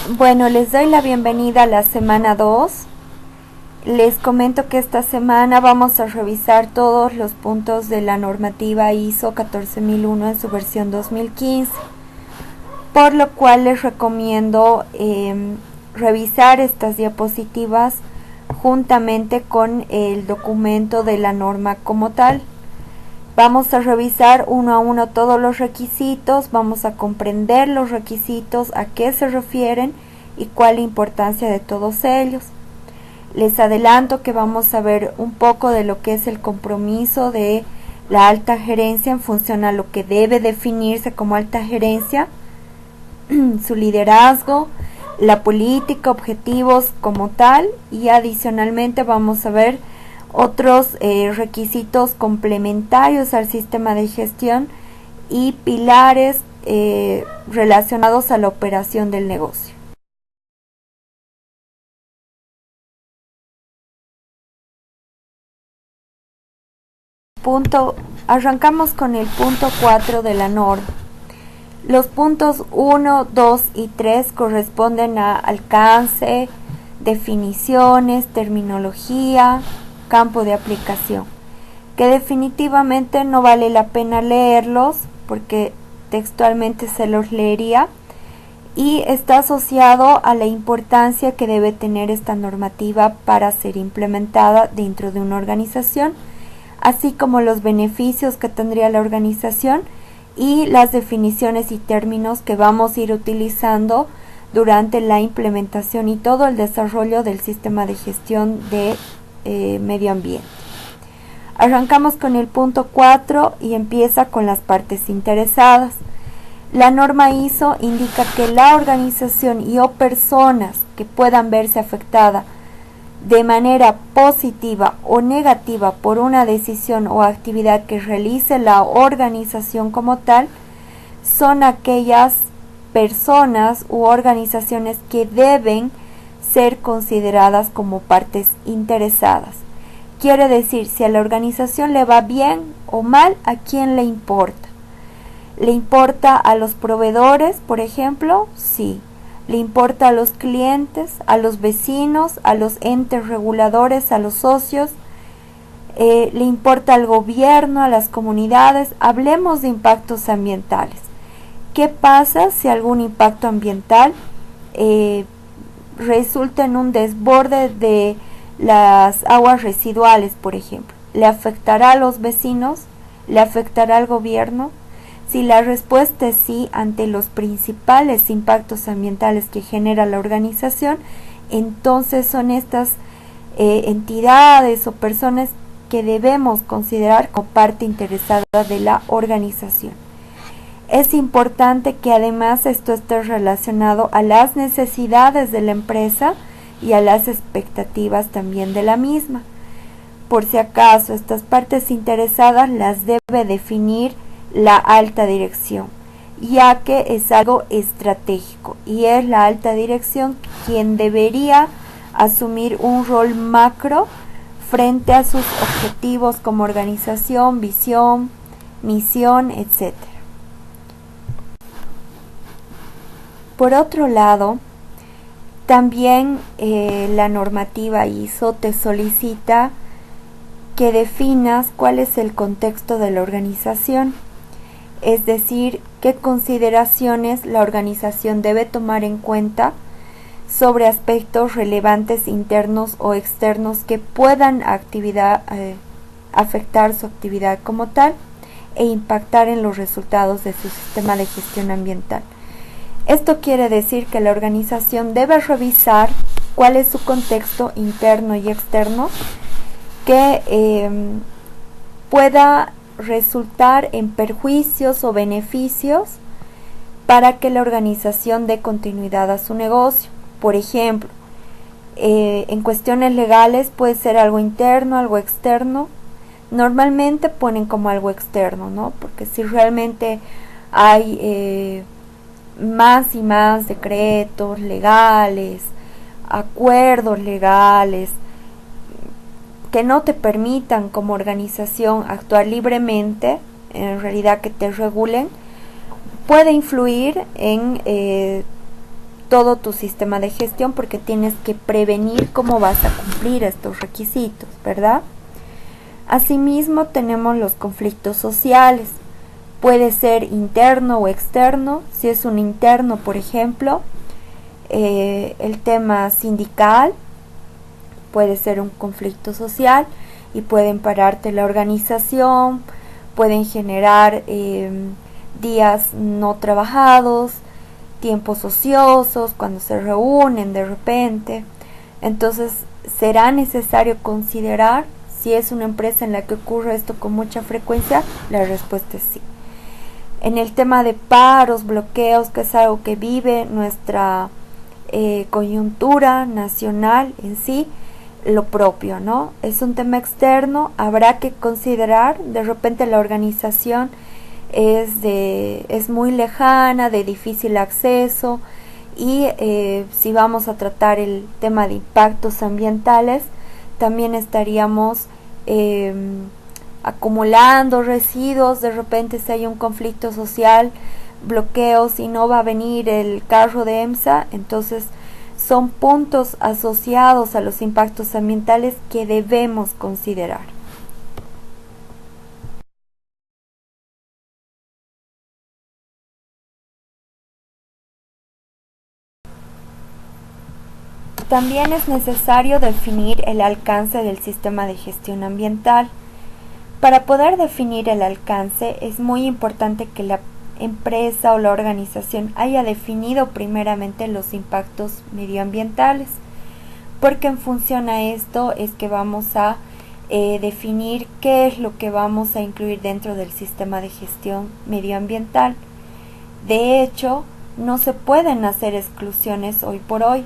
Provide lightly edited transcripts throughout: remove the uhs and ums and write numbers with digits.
Bueno, les doy la bienvenida a la semana 2. Les comento que esta semana vamos a revisar todos los puntos de la normativa ISO 14001 en su versión 2015, por lo cual les recomiendo revisar estas diapositivas juntamente con el documento de la norma como tal. Vamos a revisar uno a uno todos los requisitos, vamos a comprender los requisitos, a qué se refieren y cuál es la importancia de todos ellos. Les adelanto que vamos a ver un poco de lo que es el compromiso de la alta gerencia en función a lo que debe definirse como alta gerencia, su liderazgo, la política, objetivos como tal, y adicionalmente vamos a ver otros requisitos complementarios al sistema de gestión y pilares relacionados a la operación del negocio. Arrancamos con el punto 4 de la norma. Los puntos 1, 2 y 3 corresponden a alcance, definiciones, terminología, campo de aplicación, que definitivamente no vale la pena leerlos porque textualmente se los leería, y está asociado a la importancia que debe tener esta normativa para ser implementada dentro de una organización, así como los beneficios que tendría la organización y las definiciones y términos que vamos a ir utilizando durante la implementación y todo el desarrollo del sistema de gestión de medio ambiente. Arrancamos con el punto 4 y empieza con las partes interesadas. La norma ISO indica que la organización y o personas que puedan verse afectadas de manera positiva o negativa por una decisión o actividad que realice la organización como tal, son aquellas personas u organizaciones que deben ser consideradas como partes interesadas. Quiere decir, si a la organización le va bien o mal, ¿a quién le importa? ¿Le importa a los proveedores, por ejemplo? Sí. ¿Le importa a los clientes, a los vecinos, a los entes reguladores, a los socios? ¿Le importa al gobierno, a las comunidades? Hablemos de impactos ambientales. ¿Qué pasa si algún impacto ambiental resulta en un desborde de las aguas residuales, por ejemplo? ¿Le afectará a los vecinos? ¿Le afectará al gobierno? Si la respuesta es sí ante los principales impactos ambientales que genera la organización, entonces son estas entidades o personas que debemos considerar como parte interesada de la organización. Es importante que además esto esté relacionado a las necesidades de la empresa y a las expectativas también de la misma. Por si acaso, estas partes interesadas las debe definir la alta dirección, ya que es algo estratégico y es la alta dirección quien debería asumir un rol macro frente a sus objetivos como organización, visión, misión, etc. Por otro lado, también la normativa ISO te solicita que definas cuál es el contexto de la organización, es decir, qué consideraciones la organización debe tomar en cuenta sobre aspectos relevantes internos o externos que puedan afectar su actividad como tal e impactar en los resultados de su sistema de gestión ambiental. Esto quiere decir que la organización debe revisar cuál es su contexto interno y externo que pueda resultar en perjuicios o beneficios para que la organización dé continuidad a su negocio. Por ejemplo, en cuestiones legales puede ser algo interno, algo externo. Normalmente ponen como algo externo, ¿no? Porque si realmente hay más y más decretos legales, acuerdos legales que no te permitan como organización actuar libremente, en realidad que te regulen, puede influir en todo tu sistema de gestión, porque tienes que prevenir cómo vas a cumplir estos requisitos, ¿verdad? Asimismo, tenemos los conflictos sociales. Puede ser interno o externo. Si es un interno, por ejemplo, el tema sindical puede ser un conflicto social y pueden pararte la organización, pueden generar días no trabajados, tiempos ociosos cuando se reúnen de repente. Entonces será necesario considerar si es una empresa en la que ocurre esto con mucha frecuencia. La respuesta es sí. En el tema de paros, bloqueos, que es algo que vive nuestra coyuntura nacional en sí, lo propio, ¿no? Es un tema externo, habrá que considerar, de repente la organización es muy lejana, de difícil acceso, y si vamos a tratar el tema de impactos ambientales, también estaríamos acumulando residuos. De repente, si hay un conflicto social, bloqueos, y no va a venir el carro de EMSA, entonces son puntos asociados a los impactos ambientales que debemos considerar. También es necesario definir el alcance del sistema de gestión ambiental. Para poder definir el alcance, es muy importante que la empresa o la organización haya definido primeramente los impactos medioambientales, porque en función a esto es que vamos a definir qué es lo que vamos a incluir dentro del sistema de gestión medioambiental. De hecho, no se pueden hacer exclusiones hoy por hoy.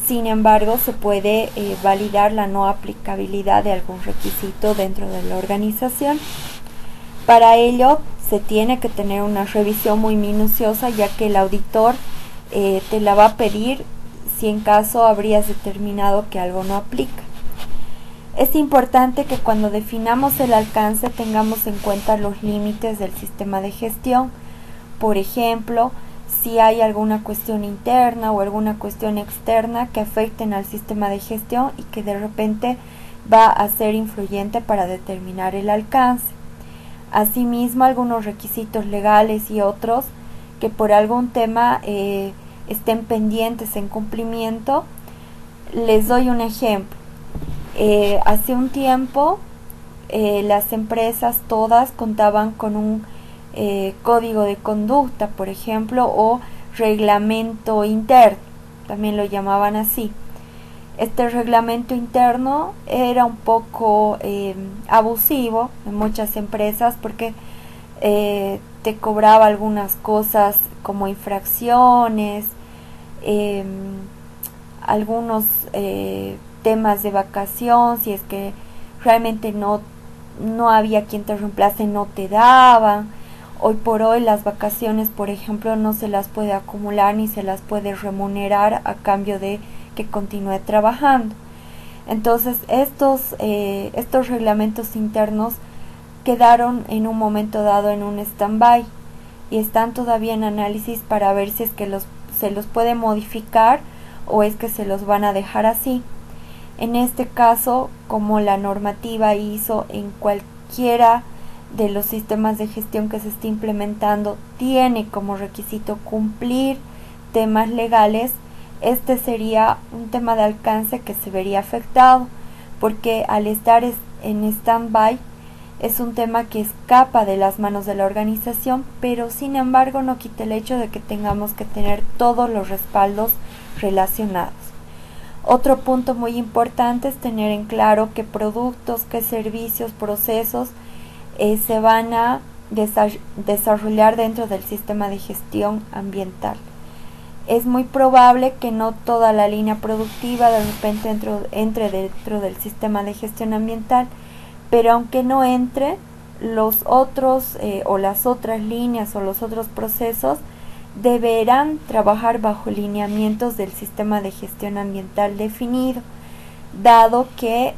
Sin embargo, se puede validar la no aplicabilidad de algún requisito dentro de la organización. Para ello, se tiene que tener una revisión muy minuciosa, ya que el auditor te la va a pedir si en caso habrías determinado que algo no aplica. Es importante que cuando definamos el alcance tengamos en cuenta los límites del sistema de gestión. Por ejemplo, si hay alguna cuestión interna o alguna cuestión externa que afecten al sistema de gestión y que de repente va a ser influyente para determinar el alcance. Asimismo, algunos requisitos legales y otros que por algún tema estén pendientes en cumplimiento. Les doy un ejemplo. Hace un tiempo las empresas todas contaban con un código de conducta, por ejemplo, o reglamento interno, también lo llamaban así. Este reglamento interno era un poco abusivo en muchas empresas, porque te cobraba algunas cosas como infracciones, algunos temas de vacación, si es que realmente no había quien te reemplace, no te daban. Hoy por hoy las vacaciones, por ejemplo, no se las puede acumular ni se las puede remunerar a cambio de que continúe trabajando. Entonces estos reglamentos internos quedaron en un momento dado en un stand-by y están todavía en análisis para ver si es que se los puede modificar o es que se los van a dejar así. En este caso, como la normativa ISO en cualquiera de los sistemas de gestión que se esté implementando tiene como requisito cumplir temas legales, este sería un tema de alcance que se vería afectado, porque al estar en stand-by es un tema que escapa de las manos de la organización, pero sin embargo no quita el hecho de que tengamos que tener todos los respaldos relacionados. Otro punto muy importante es tener en claro qué productos, qué servicios, procesos se van a desarrollar dentro del sistema de gestión ambiental. Es muy probable que no toda la línea productiva de repente entre dentro del sistema de gestión ambiental, pero aunque no entre, los otros o las otras líneas o los otros procesos deberán trabajar bajo lineamientos del sistema de gestión ambiental definido, dado que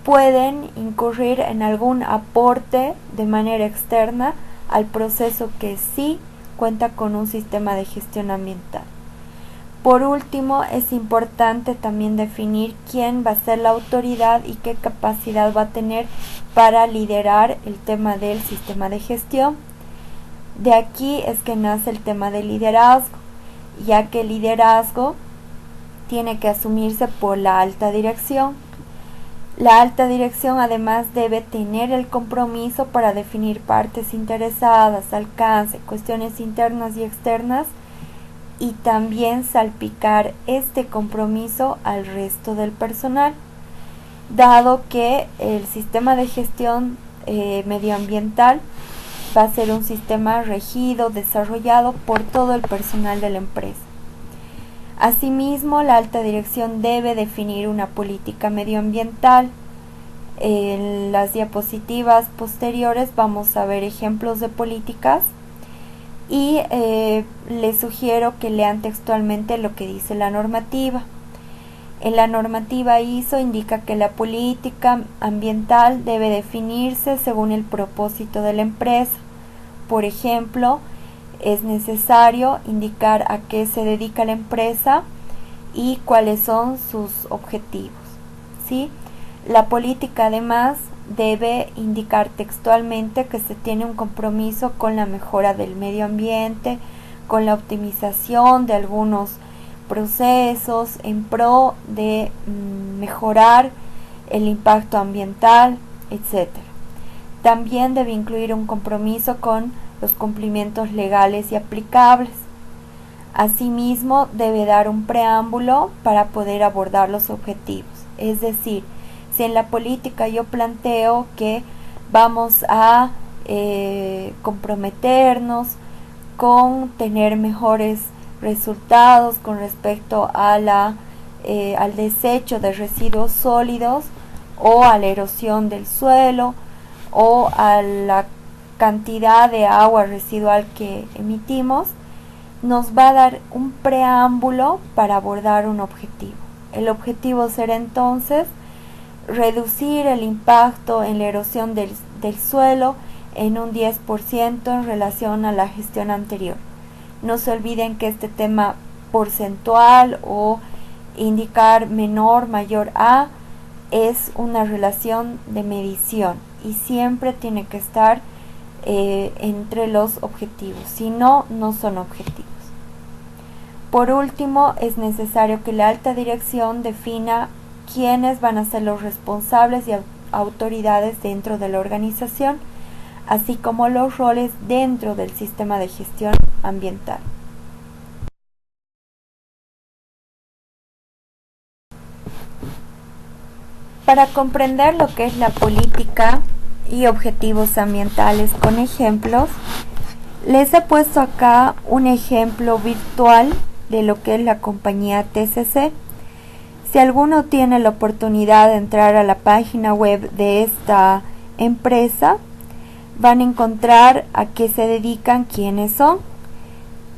pueden incurrir en algún aporte de manera externa al proceso que sí cuenta con un sistema de gestión ambiental. Por último, es importante también definir quién va a ser la autoridad y qué capacidad va a tener para liderar el tema del sistema de gestión. De aquí es que nace el tema del liderazgo, ya que el liderazgo tiene que asumirse por la alta dirección. La alta dirección además debe tener el compromiso para definir partes interesadas, alcance, cuestiones internas y externas, y también salpicar este compromiso al resto del personal, dado que el sistema de gestión medioambiental va a ser un sistema regido, desarrollado por todo el personal de la empresa. Asimismo, la alta dirección debe definir una política medioambiental. En las diapositivas posteriores vamos a ver ejemplos de políticas y les sugiero que lean textualmente lo que dice la normativa. En la normativa ISO indica que la política ambiental debe definirse según el propósito de la empresa. Por ejemplo, es necesario indicar a qué se dedica la empresa y cuáles son sus objetivos, ¿sí? La política además debe indicar textualmente que se tiene un compromiso con la mejora del medio ambiente, con la optimización de algunos procesos en pro de mejorar el impacto ambiental, etc. También debe incluir un compromiso con los cumplimientos legales y aplicables. Asimismo, debe dar un preámbulo para poder abordar los objetivos. Es decir, si en la política yo planteo que vamos a comprometernos con tener mejores resultados con respecto a al desecho de residuos sólidos o a la erosión del suelo o a la cantidad de agua residual que emitimos, nos va a dar un preámbulo para abordar un objetivo. El objetivo será entonces reducir el impacto en la erosión del suelo en un 10% en relación a la gestión anterior. No se olviden que este tema porcentual o indicar menor, mayor a, es una relación de medición y siempre tiene que estar entre los objetivos, si no, no son objetivos. Por último, es necesario que la alta dirección defina quiénes van a ser los responsables y autoridades dentro de la organización, así como los roles dentro del sistema de gestión ambiental. Para comprender lo que es la política y objetivos ambientales con ejemplos, les he puesto acá un ejemplo virtual de lo que es la compañía TCC. Si alguno tiene la oportunidad de entrar a la página web de esta empresa, van a encontrar a qué se dedican, quiénes son.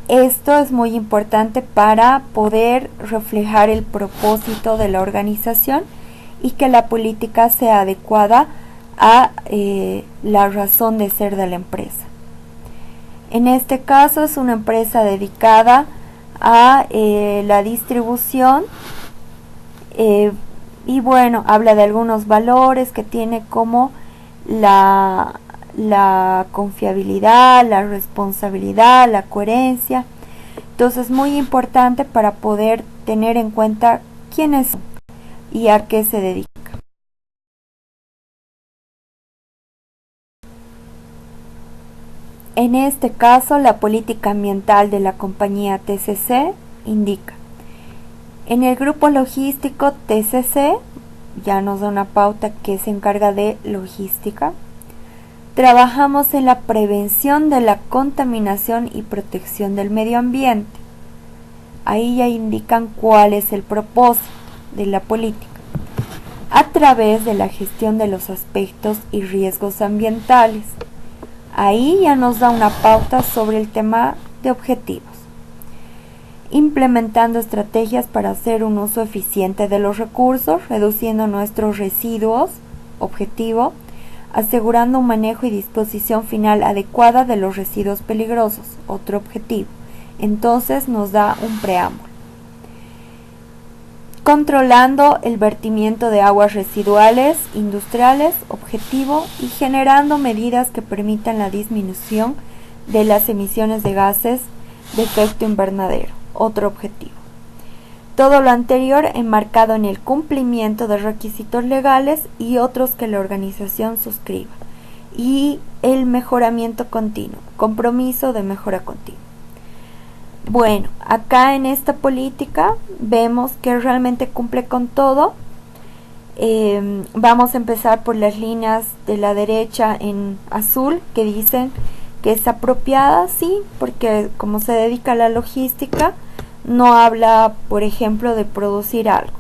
Esto es muy importante para poder reflejar el propósito de la organización y que la política sea adecuada a la razón de ser de la empresa. En este caso es una empresa dedicada a la distribución y bueno, habla de algunos valores que tiene como la confiabilidad, la responsabilidad, la coherencia. Entonces es muy importante para poder tener en cuenta quiénes son y a qué se dedica. En este caso, la política ambiental de la compañía TCC indica: en el grupo logístico TCC, ya nos da una pauta que se encarga de logística, trabajamos en la prevención de la contaminación y protección del medio ambiente. Ahí ya indican cuál es el propósito de la política, a través de la gestión de los aspectos y riesgos ambientales. Ahí ya nos da una pauta sobre el tema de objetivos. Implementando estrategias para hacer un uso eficiente de los recursos, reduciendo nuestros residuos, objetivo, asegurando un manejo y disposición final adecuada de los residuos peligrosos, otro objetivo. Entonces nos da un preámbulo. controlando el vertimiento de aguas residuales industriales, objetivo, y generando medidas que permitan la disminución de las emisiones de gases de efecto invernadero, otro objetivo. Todo lo anterior enmarcado en el cumplimiento de requisitos legales y otros que la organización suscriba, y el mejoramiento continuo, compromiso de mejora continua. Bueno, acá en esta política vemos que realmente cumple con todo. Vamos a empezar por las líneas de la derecha en azul, que dicen que es apropiada, sí, porque como se dedica a la logística, no habla, por ejemplo, de producir algo,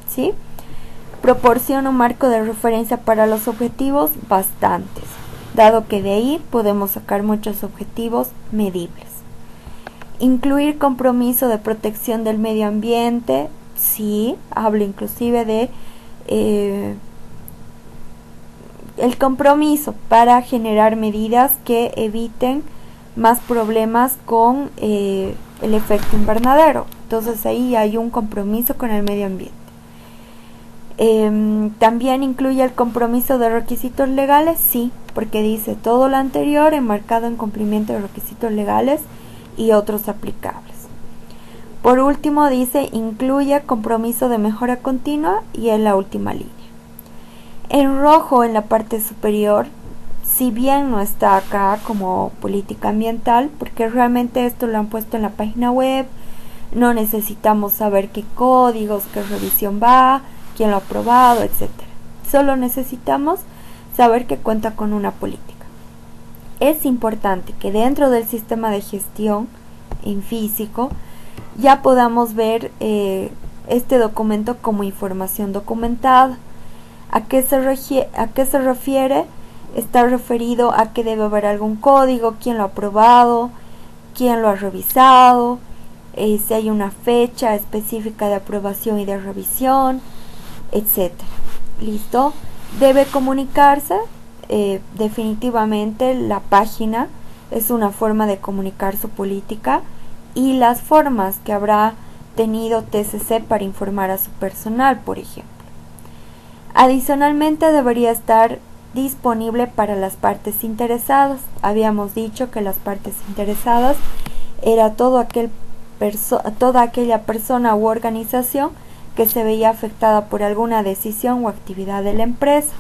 ¿sí? Proporciona un marco de referencia para los objetivos bastantes, dado que de ahí podemos sacar muchos objetivos medibles. Incluir compromiso de protección del medio ambiente, sí, habla inclusive de el compromiso para generar medidas que eviten más problemas con el efecto invernadero. Entonces ahí hay un compromiso con el medio ambiente. También incluye el compromiso de requisitos legales, sí, porque dice todo lo anterior enmarcado en cumplimiento de requisitos legales y otros aplicables. Por último dice incluye compromiso de mejora continua, y en la última línea. En rojo en la parte superior, si bien no está acá como política ambiental, porque realmente esto lo han puesto en la página web, no necesitamos saber qué códigos, qué revisión va, quién lo ha aprobado, etc. Solo necesitamos saber que cuenta con una política. Es importante que dentro del sistema de gestión en físico ya podamos ver este documento como información documentada. ¿A qué se refiere? Está referido a que debe haber algún código, quién lo ha aprobado, quién lo ha revisado, si hay una fecha específica de aprobación y de revisión, etc. ¿Listo? Debe comunicarse. Definitivamente la página es una forma de comunicar su política y las formas que habrá tenido TCC para informar a su personal, por ejemplo. Adicionalmente debería estar disponible para las partes interesadas. Habíamos dicho que las partes interesadas era toda aquella persona u organización que se veía afectada por alguna decisión o actividad de la empresa.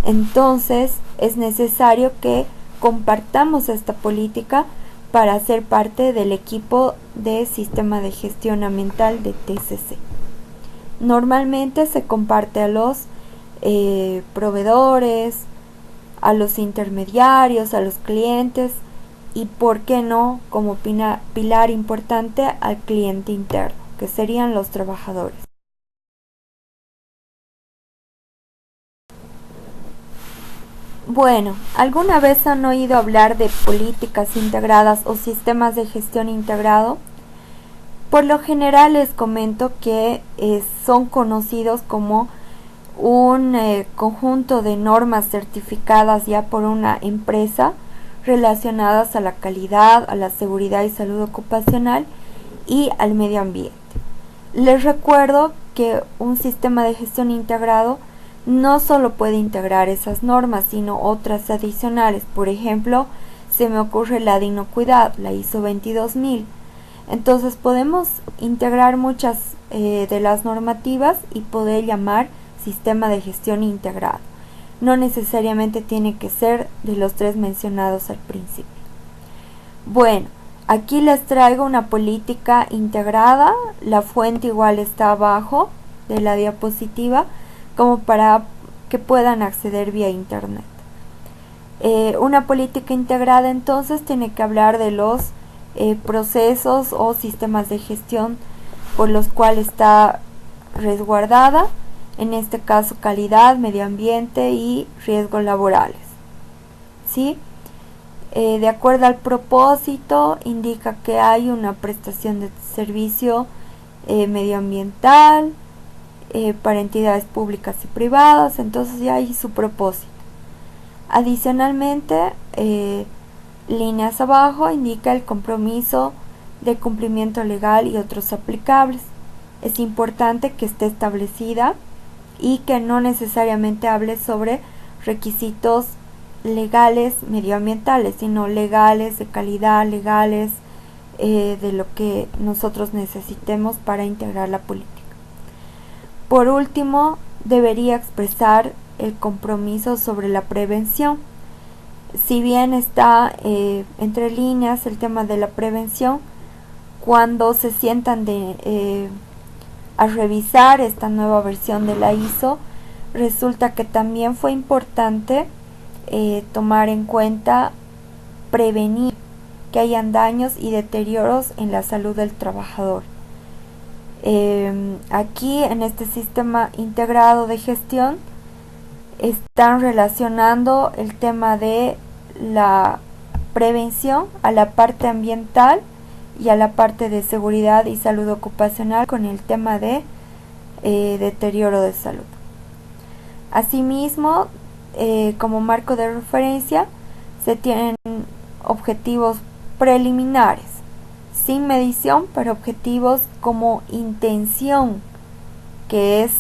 Entonces es necesario que compartamos esta política para ser parte del equipo de sistema de gestión ambiental de TCC. Normalmente se comparte a los proveedores, a los intermediarios, a los clientes y, por qué no, como pilar importante, al cliente interno, que serían los trabajadores. Bueno, ¿alguna vez han oído hablar de políticas integradas o sistemas de gestión integrado? Por lo general les comento que son conocidos como un conjunto de normas certificadas ya por una empresa relacionadas a la calidad, a la seguridad y salud ocupacional y al medio ambiente. Les recuerdo que un sistema de gestión integrado no solo puede integrar esas normas, sino otras adicionales. Por ejemplo, se me ocurre la de inocuidad, la ISO 22000. Entonces podemos integrar muchas de las normativas y poder llamar sistema de gestión integrado. No necesariamente tiene que ser de los tres mencionados al principio. Bueno, aquí les traigo una política integrada. La fuente igual está abajo de la diapositiva, como para que puedan acceder vía internet. Una política integrada entonces tiene que hablar de los procesos o sistemas de gestión por los cuales está resguardada, en este caso calidad, medio ambiente y riesgos laborales. ¿Sí? De acuerdo al propósito, indica que hay una prestación de servicio medioambiental para entidades públicas y privadas, entonces ya hay su propósito. Adicionalmente, líneas abajo indica el compromiso de cumplimiento legal y otros aplicables. es importante que esté establecida y que no necesariamente hable sobre requisitos legales medioambientales, sino legales de calidad, legales de lo que nosotros necesitemos para integrar la política. Por último, debería expresar el compromiso sobre la prevención. Si bien está entre líneas el tema de la prevención, cuando se sientan a revisar esta nueva versión de la ISO, resulta que también fue importante tomar en cuenta prevenir que hayan daños y deterioros en la salud del trabajador. Aquí en este sistema integrado de gestión están relacionando el tema de la prevención a la parte ambiental y a la parte de seguridad y salud ocupacional con el tema de deterioro de salud. Asimismo, como marco de referencia se tienen objetivos preliminares sin medición, pero objetivos como intención, que es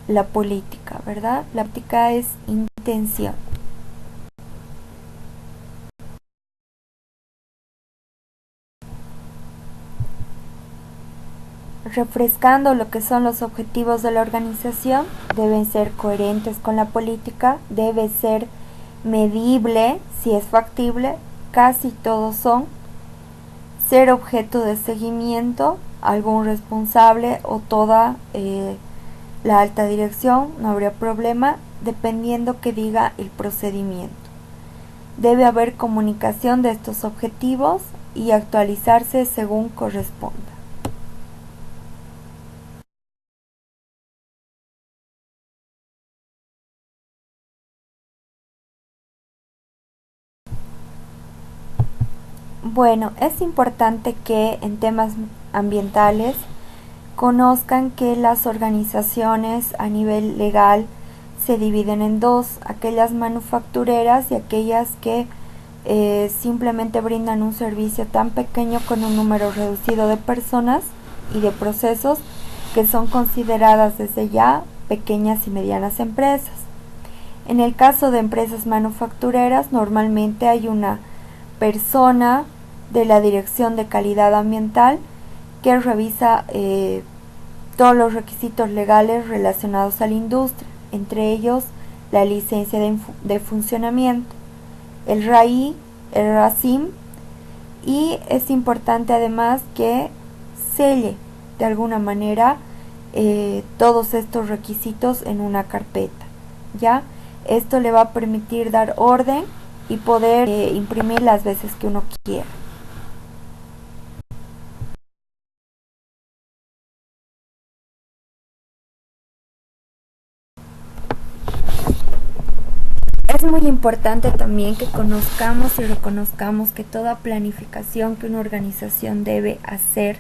la política, ¿verdad? La política es intención. Refrescando lo que son los objetivos de la organización, deben ser coherentes con la política, debe ser medible si es factible, casi todos son, ser objeto de seguimiento, algún responsable o toda la alta dirección, no habría problema, dependiendo que diga el procedimiento. Debe haber comunicación de estos objetivos y actualizarse según corresponda. Bueno, es importante que en temas ambientales conozcan que las organizaciones a nivel legal se dividen en dos, aquellas manufactureras y aquellas que simplemente brindan un servicio tan pequeño con un número reducido de personas y de procesos que son consideradas desde ya pequeñas y medianas empresas. En el caso de empresas manufactureras, normalmente hay una persona de la Dirección de Calidad Ambiental que revisa todos los requisitos legales relacionados a la industria, entre ellos la licencia de funcionamiento, el RAI, el RACIM, y es importante además que selle de alguna manera todos estos requisitos en una carpeta, ¿ya? Esto le va a permitir dar orden y poder imprimir las veces que uno quiera. Es muy importante también que conozcamos y reconozcamos que toda planificación que una organización debe hacer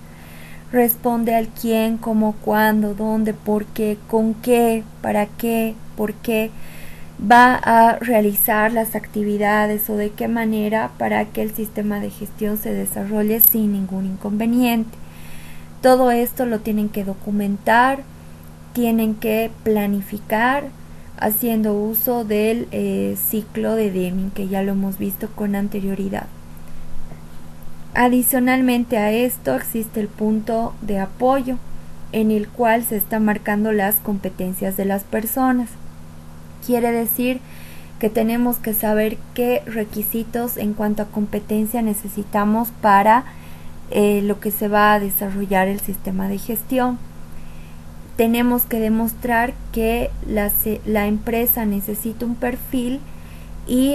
responde al quién, cómo, cuándo, dónde, por qué, con qué, para qué, por qué va a realizar las actividades o de qué manera para que el sistema de gestión se desarrolle sin ningún inconveniente. Todo esto lo tienen que documentar, tienen que planificar haciendo uso del ciclo de Deming, que ya lo hemos visto con anterioridad. Adicionalmente a esto existe el punto de apoyo, en el cual se está marcando las competencias de las personas. Quiere decir que tenemos que saber qué requisitos en cuanto a competencia necesitamos para lo que se va a desarrollar el sistema de gestión. Tenemos que demostrar que la empresa necesita un perfil y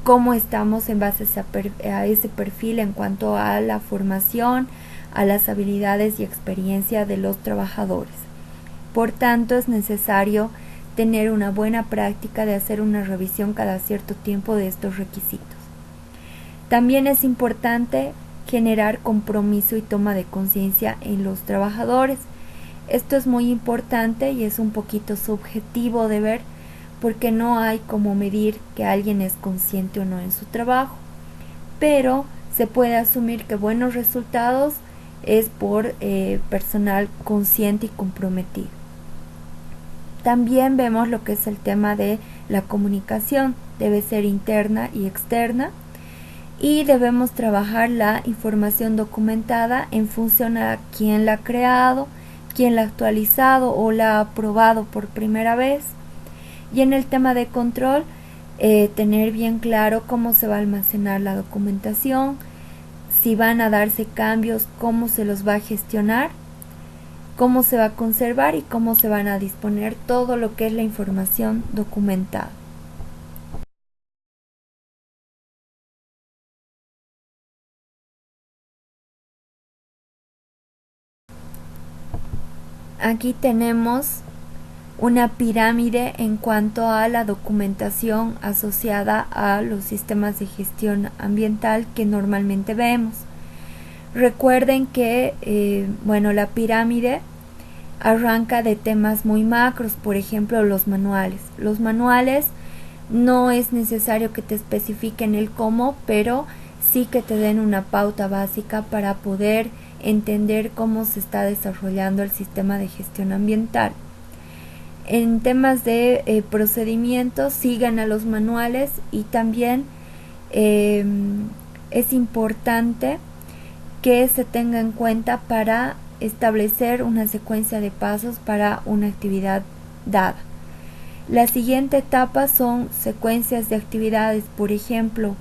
cómo estamos en base a ese perfil en cuanto a la formación, a las habilidades y experiencia de los trabajadores. Por tanto, es necesario tener una buena práctica de hacer una revisión cada cierto tiempo de estos requisitos. También es importante generar compromiso y toma de conciencia en los trabajadores. Esto es muy importante y es un poquito subjetivo de ver, porque no hay cómo medir que alguien es consciente o no en su trabajo, pero se puede asumir que buenos resultados es por personal consciente y comprometido. También vemos lo que es el tema de la comunicación, debe ser interna y externa, y debemos trabajar la información documentada en función a quién la ha creado, quién la ha actualizado o la ha aprobado por primera vez. Y en el tema de control, tener bien claro cómo se va a almacenar la documentación, si van a darse cambios, cómo se los va a gestionar, cómo se va a conservar y cómo se van a disponer todo lo que es la información documentada. Aquí tenemos una pirámide en cuanto a la documentación asociada a los sistemas de gestión ambiental que normalmente vemos. Recuerden que la pirámide arranca de temas muy macros, por ejemplo los manuales. Los manuales no es necesario que te especifiquen el cómo, pero sí que te den una pauta básica para poder entender cómo se está desarrollando el sistema de gestión ambiental. En temas de procedimientos, sigan a los manuales y también es importante que se tenga en cuenta para establecer una secuencia de pasos para una actividad dada. La siguiente etapa son secuencias de actividades, por ejemplo,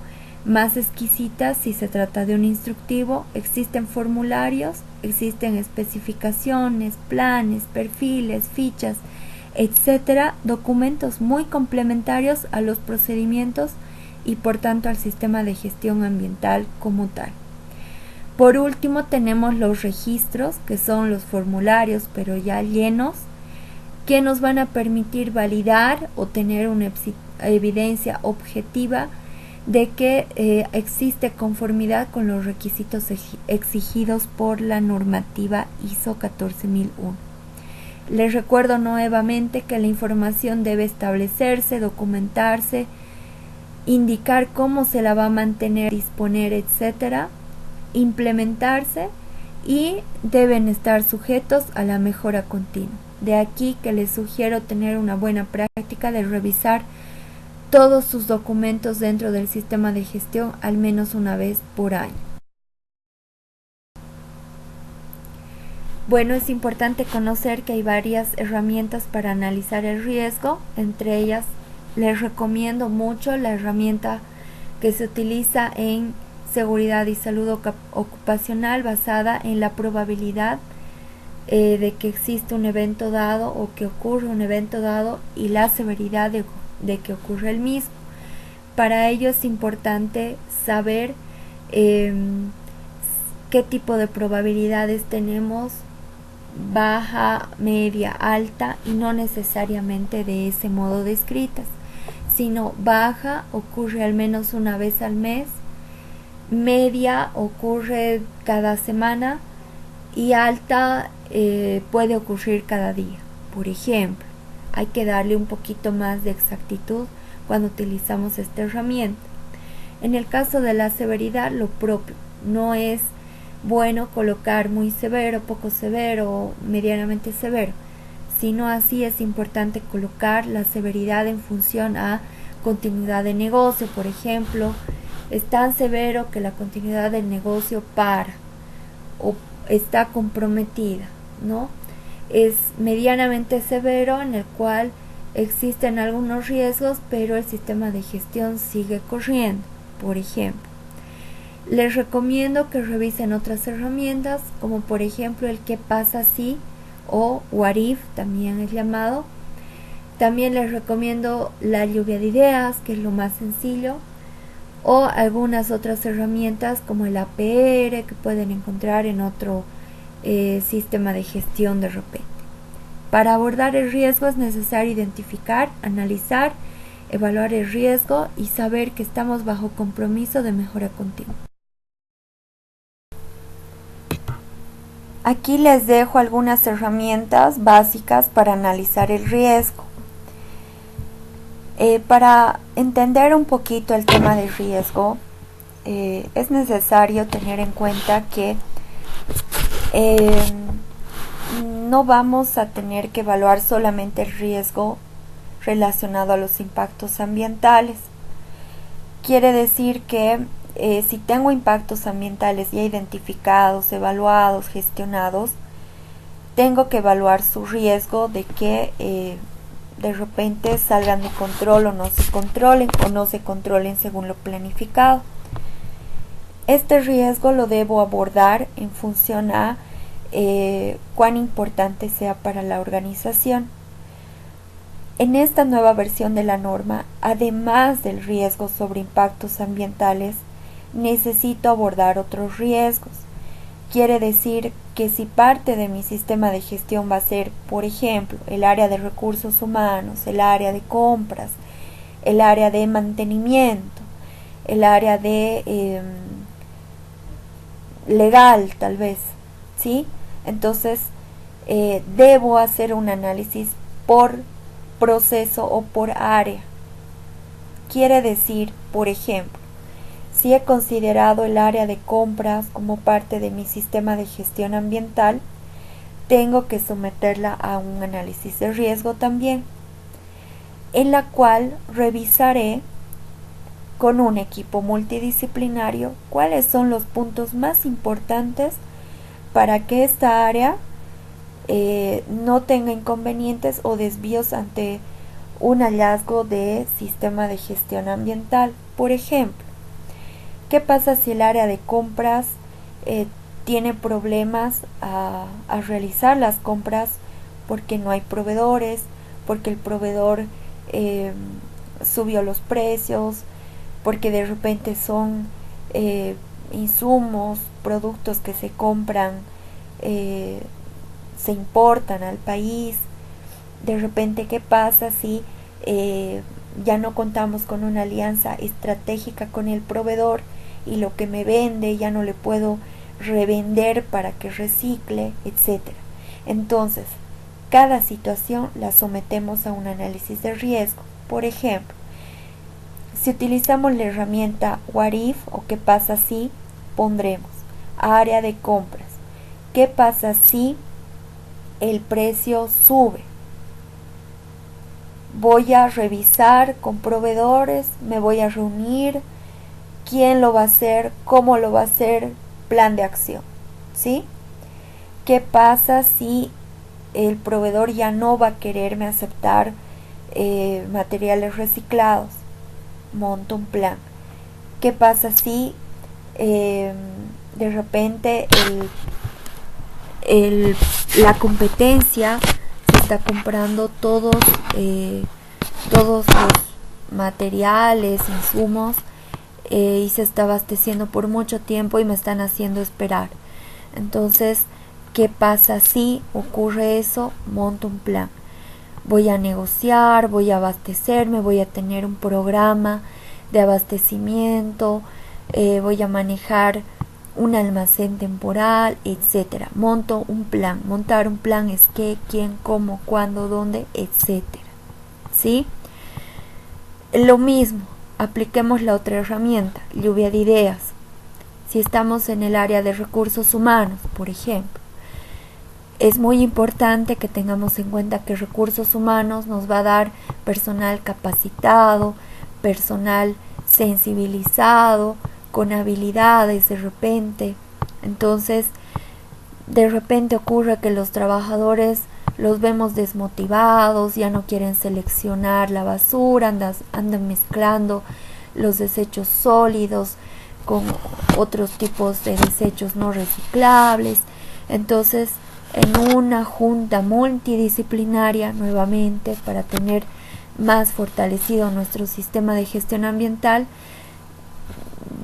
más exquisitas si se trata de un instructivo. Existen formularios, existen especificaciones, planes, perfiles, fichas, etcétera, documentos muy complementarios a los procedimientos y por tanto al sistema de gestión ambiental como tal. Por último tenemos los registros, que son los formularios pero ya llenos, que nos van a permitir validar o tener una evidencia objetiva de que existe conformidad con los requisitos exigidos por la normativa ISO 14001. Les recuerdo nuevamente que la información debe establecerse, documentarse, indicar cómo se la va a mantener, disponer, etcétera, implementarse y deben estar sujetos a la mejora continua. De aquí que les sugiero tener una buena práctica de revisar todos sus documentos dentro del sistema de gestión al menos una vez por año. Bueno, es importante conocer que hay varias herramientas para analizar el riesgo. Entre ellas les recomiendo mucho la herramienta que se utiliza en seguridad y salud ocupacional, basada en la probabilidad de que existe un evento dado o que ocurre un evento dado y la severidad de que ocurre el mismo. Para ello es importante saber qué tipo de probabilidades tenemos, baja, media, alta, y no necesariamente de ese modo descritas, sino baja ocurre al menos una vez al mes, media ocurre cada semana y alta puede ocurrir cada día. Por ejemplo, hay que darle un poquito más de exactitud cuando utilizamos esta herramienta. En el caso de la severidad, lo propio, no es bueno colocar muy severo, poco severo, medianamente severo, sino así es importante colocar la severidad en función a continuidad de negocio. Por ejemplo, es tan severo que la continuidad del negocio para o está comprometida, ¿no? Es medianamente severo, en el cual existen algunos riesgos, pero el sistema de gestión sigue corriendo. Por ejemplo, les recomiendo que revisen otras herramientas, como por ejemplo el qué pasa si, o what if también es llamado. También les recomiendo la lluvia de ideas, que es lo más sencillo, o algunas otras herramientas como el APR, que pueden encontrar en otro sistema de gestión de repente. Para abordar el riesgo es necesario identificar, analizar, evaluar el riesgo y saber que estamos bajo compromiso de mejora continua. Aquí les dejo algunas herramientas básicas para analizar el riesgo. Para entender un poquito el tema del riesgo, es necesario tener en cuenta que no vamos a tener que evaluar solamente el riesgo relacionado a los impactos ambientales. Quiere decir que si tengo impactos ambientales ya identificados, evaluados, gestionados, tengo que evaluar su riesgo de que de repente salgan de control o no se controlen según lo planificado. Este riesgo lo debo abordar en función a cuán importante sea para la organización. En esta nueva versión de la norma, además del riesgo sobre impactos ambientales, necesito abordar otros riesgos. Quiere decir que si parte de mi sistema de gestión va a ser, por ejemplo, el área de recursos humanos, el área de compras, el área de mantenimiento, el área de legal tal vez, ¿sí? Entonces, debo hacer un análisis por proceso o por área. Quiere decir, por ejemplo, si he considerado el área de compras como parte de mi sistema de gestión ambiental, tengo que someterla a un análisis de riesgo también, en la cual revisaré con un equipo multidisciplinario cuáles son los puntos más importantes para que esta área no tenga inconvenientes o desvíos ante un hallazgo de sistema de gestión ambiental. Por ejemplo, ¿qué pasa si el área de compras tiene problemas a realizar las compras porque no hay proveedores, porque el proveedor subió los precios, porque de repente son insumos, productos que se compran, se importan al país? De repente, ¿qué pasa si ya no contamos con una alianza estratégica con el proveedor y lo que me vende ya no le puedo revender para que recicle, etcétera? Entonces, cada situación la sometemos a un análisis de riesgo. Por ejemplo, si utilizamos la herramienta What If o ¿qué pasa si? Pondremos área de compras. ¿Qué pasa si el precio sube? Voy a revisar con proveedores, me voy a reunir, quién lo va a hacer, cómo lo va a hacer, plan de acción, ¿sí? ¿Qué pasa si el proveedor ya no va a quererme aceptar materiales reciclados? Monto un plan. ¿Qué pasa si de repente la competencia se está comprando todos los materiales, insumos y se está abasteciendo por mucho tiempo y me están haciendo esperar? Entonces, ¿qué pasa si ocurre eso? Monto un plan. Voy a negociar, voy a abastecerme, voy a tener un programa de abastecimiento, voy a manejar un almacén temporal, etcétera. Monto un plan. Montar un plan es qué, quién, cómo, cuándo, dónde, etcétera. ¿Sí? Lo mismo, apliquemos la otra herramienta, lluvia de ideas. Si estamos en el área de recursos humanos, por ejemplo, es muy importante que tengamos en cuenta que recursos humanos nos va a dar personal capacitado, personal sensibilizado, con habilidades de repente. Entonces, de repente ocurre que los trabajadores los vemos desmotivados, ya no quieren seleccionar la basura, andan mezclando los desechos sólidos con otros tipos de desechos no reciclables. Entonces, en una junta multidisciplinaria, nuevamente, para tener más fortalecido nuestro sistema de gestión ambiental,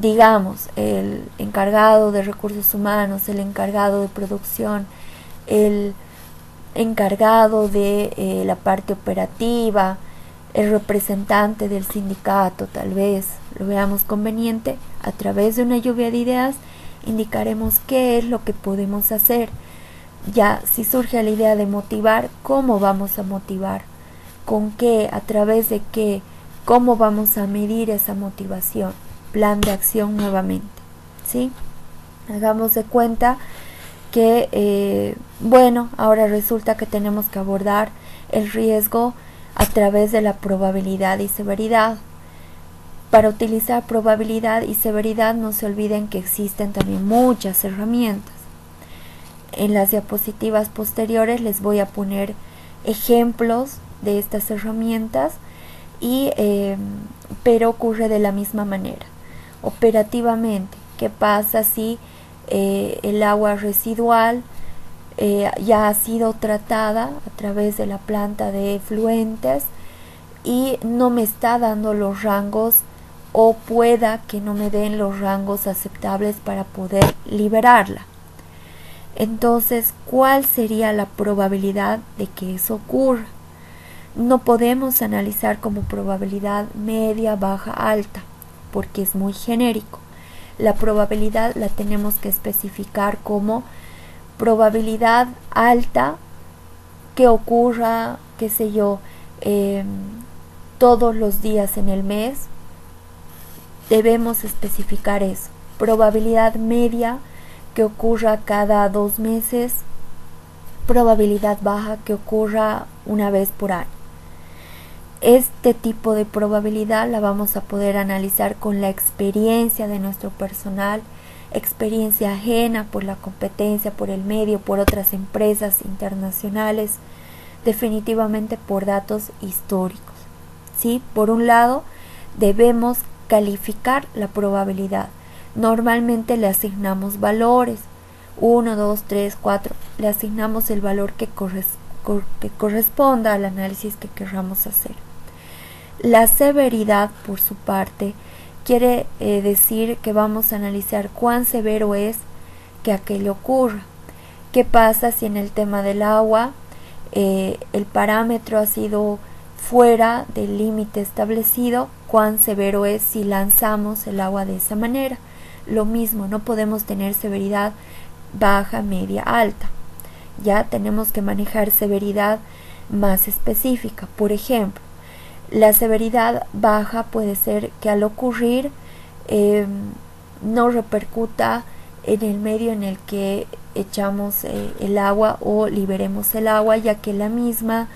digamos, el encargado de recursos humanos, el encargado de producción, el encargado de la parte operativa, el representante del sindicato, tal vez lo veamos conveniente, a través de una lluvia de ideas, indicaremos qué es lo que podemos hacer. Ya, si surge la idea de motivar, ¿cómo vamos a motivar? ¿Con qué? ¿A través de qué? ¿Cómo vamos a medir esa motivación? Plan de acción nuevamente, ¿sí? Hagamos de cuenta que, bueno, ahora resulta que tenemos que abordar el riesgo a través de la probabilidad y severidad. Para utilizar probabilidad y severidad no se olviden que existen también muchas herramientas. En las diapositivas posteriores les voy a poner ejemplos de estas herramientas, pero ocurre de la misma manera. Operativamente, ¿qué pasa si el agua residual ya ha sido tratada a través de la planta de efluentes y no me está dando los rangos, o pueda que no me den los rangos aceptables para poder liberarla? Entonces, ¿cuál sería la probabilidad de que eso ocurra? No podemos analizar como probabilidad media, baja, alta, porque es muy genérico. La probabilidad la tenemos que especificar como probabilidad alta que ocurra, qué sé yo, todos los días en el mes. Debemos especificar eso. Probabilidad media que ocurra cada 2 meses. Probabilidad baja que ocurra una vez por año. Este tipo de probabilidad la vamos a poder analizar con la experiencia de nuestro personal, experiencia ajena por la competencia, por el medio, por otras empresas internacionales, definitivamente por datos históricos. ¿Sí? Por un lado, debemos calificar la probabilidad. Normalmente le asignamos valores, 1, 2, 3, 4, le asignamos el valor que corresponda al análisis que queramos hacer. La severidad, por su parte, quiere decir que vamos a analizar cuán severo es que aquello ocurra. ¿Qué pasa si en el tema del agua el parámetro ha sido fuera del límite establecido? ¿Cuán severo es si lanzamos el agua de esa manera? Lo mismo, no podemos tener severidad baja, media, alta. Ya tenemos que manejar severidad más específica. Por ejemplo, la severidad baja puede ser que al ocurrir no repercuta en el medio en el que echamos el agua o liberemos el agua, ya que la misma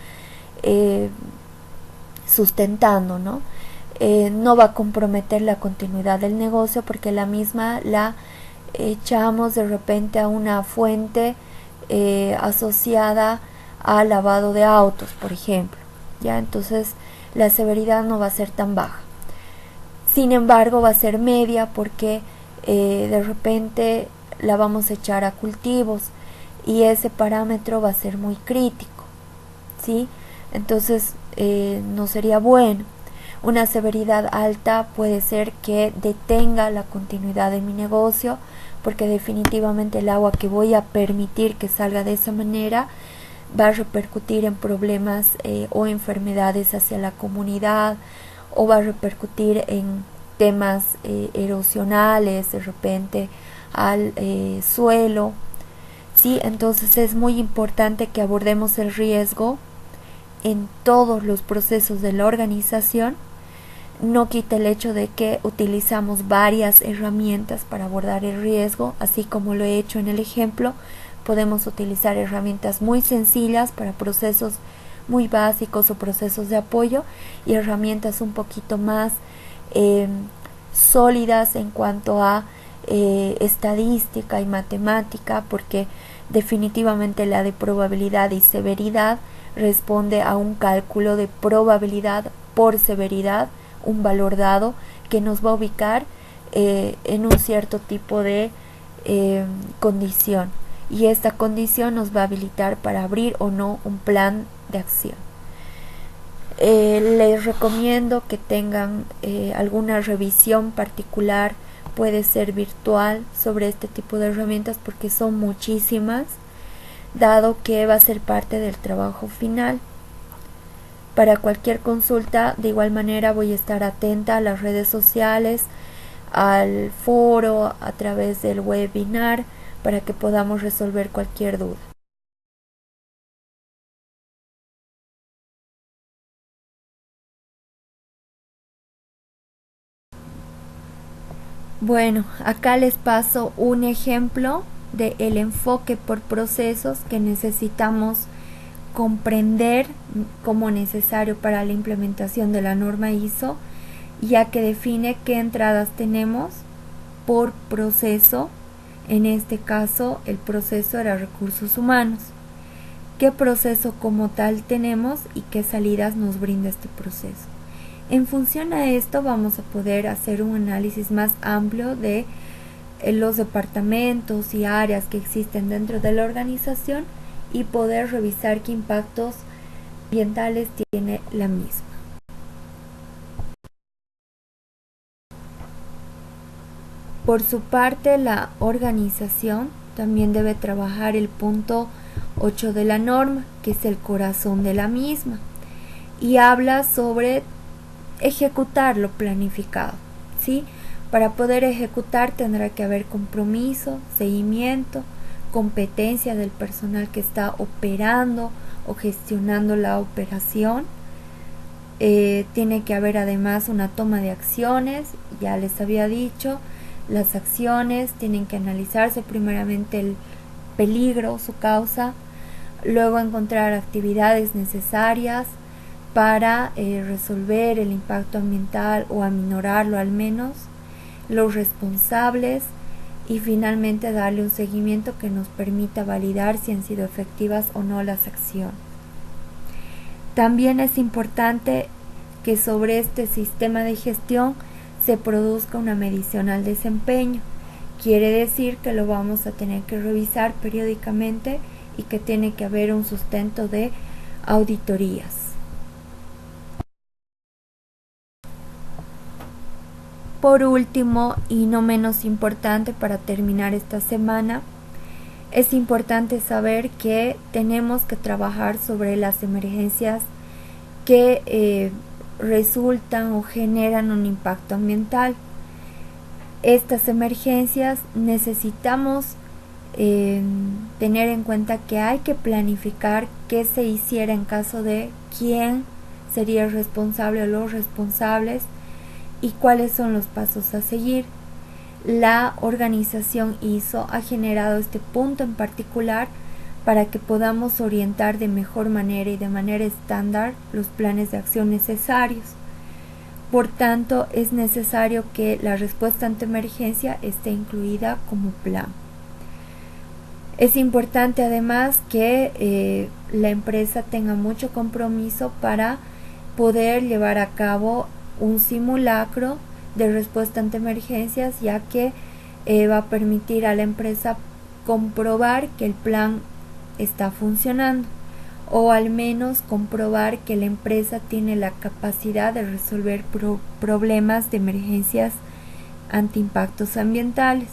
sustentando, ¿no? No va a comprometer la continuidad del negocio, porque la misma la echamos de repente a una fuente asociada al lavado de autos, por ejemplo. Ya, entonces la severidad no va a ser tan baja. Sin embargo, va a ser media, porque de repente la vamos a echar a cultivos y ese parámetro va a ser muy crítico, ¿sí? Entonces no sería bueno. Una severidad alta puede ser que detenga la continuidad de mi negocio, porque definitivamente el agua que voy a permitir que salga de esa manera va a repercutir en problemas o enfermedades hacia la comunidad, o va a repercutir en temas erosionales de repente al suelo, ¿sí? Entonces es muy importante que abordemos el riesgo en todos los procesos de la organización. No quita el hecho de que utilizamos varias herramientas para abordar el riesgo, así como lo he hecho en el ejemplo. Podemos utilizar herramientas muy sencillas para procesos muy básicos o procesos de apoyo, y herramientas un poquito más sólidas en cuanto a estadística y matemática, porque definitivamente la de probabilidad y severidad responde a un cálculo de probabilidad por severidad, un valor dado que nos va a ubicar en un cierto tipo de condición, y esta condición nos va a habilitar para abrir o no un plan de acción. Les recomiendo que tengan alguna revisión particular, puede ser virtual, sobre este tipo de herramientas, porque son muchísimas, dado que va a ser parte del trabajo final. Para cualquier consulta, de igual manera voy a estar atenta a las redes sociales, al foro, a través del webinar, para que podamos resolver cualquier duda. Bueno, acá les paso un ejemplo del enfoque por procesos que necesitamos comprender como necesario para la implementación de la norma ISO, ya que define qué entradas tenemos por proceso. En este caso, el proceso era recursos humanos. ¿Qué proceso como tal tenemos y qué salidas nos brinda este proceso? En función a esto vamos a poder hacer un análisis más amplio de los departamentos y áreas que existen dentro de la organización y poder revisar qué impactos ambientales tiene la misma. Por su parte, la organización también debe trabajar el punto 8 de la norma, que es el corazón de la misma, y habla sobre ejecutar lo planificado, ¿sí? Para poder ejecutar tendrá que haber compromiso, seguimiento, competencia del personal que está operando o gestionando la operación. Tiene que haber además una toma de acciones, ya les había dicho, las acciones tienen que analizarse primeramente el peligro, su causa, luego encontrar actividades necesarias para resolver el impacto ambiental o aminorarlo al menos, los responsables y finalmente darle un seguimiento que nos permita validar si han sido efectivas o no las acciones. También es importante que sobre este sistema de gestión se produzca una medición al desempeño. Quiere decir que lo vamos a tener que revisar periódicamente y que tiene que haber un sustento de auditorías. Por último, y no menos importante para terminar esta semana, es importante saber que tenemos que trabajar sobre las emergencias que resultan o generan un impacto ambiental. Estas emergencias necesitamos tener en cuenta que hay que planificar qué se hiciera en caso de quién sería el responsable o los responsables y cuáles son los pasos a seguir. La organización ISO ha generado este punto en particular para que podamos orientar de mejor manera y de manera estándar los planes de acción necesarios. Por tanto, es necesario que la respuesta ante emergencia esté incluida como plan. Es importante además que la empresa tenga mucho compromiso para poder llevar a cabo un simulacro de respuesta ante emergencias, ya que va a permitir a la empresa comprobar que el plan está funcionando o al menos comprobar que la empresa tiene la capacidad de resolver problemas de emergencias ante impactos ambientales.